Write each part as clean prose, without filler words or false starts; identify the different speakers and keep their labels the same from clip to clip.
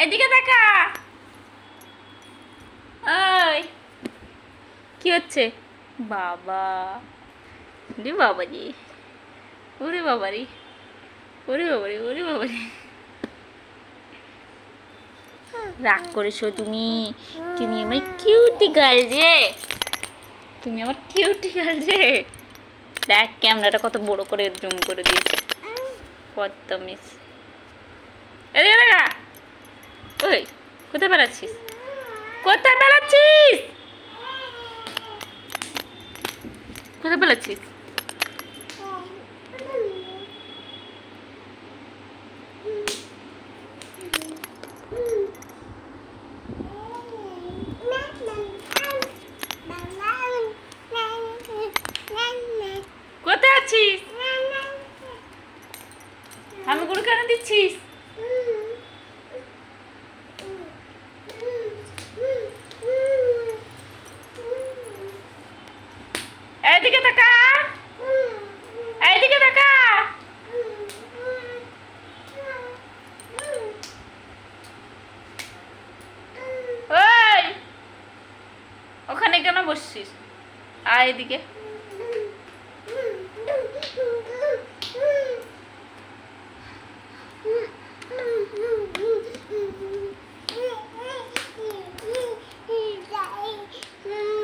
Speaker 1: এদিকে তাকা। ওই কি হচ্ছে? বাবা রে বাবারি, ওরে বাবারি, ওরে বাবারি, ওরে বাবারি। রাগ করেছো তুমি? তুমি আমার কিউটি গার্ল রে, তুমি আমার কিউটি গার্ল রে। দেখ ক্যামেরাটা কত বড় করে জুম করে দিয়েছে, কত মিস। এদিকে দেখা। ওই কোথায় বেড়াচ্ছিস? কোথায় বেড়াচ্ছিস? কোথায় বেড়াচ্ছিস? কোথায় আছিস? আমি গুরু কেন দিচ্ছিস? এইদিকে তাকা, এইদিকে তাকা। ওই ওখানে কেন বসছিস? আয় এদিকে।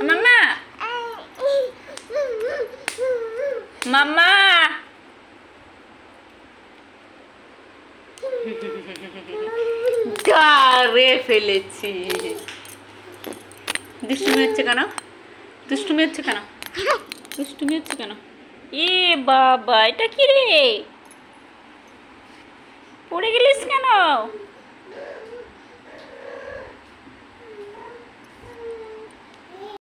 Speaker 1: মাম্মা, মাম্মা। গারে ফেলেছি। দুষ্টুমি হচ্ছে কেন? দুষ্টুমি হচ্ছে কেন? দুষ্টুমি হচ্ছে কেন? এ বাবা, এটা কি রে? পড়ে গেলিস কেন?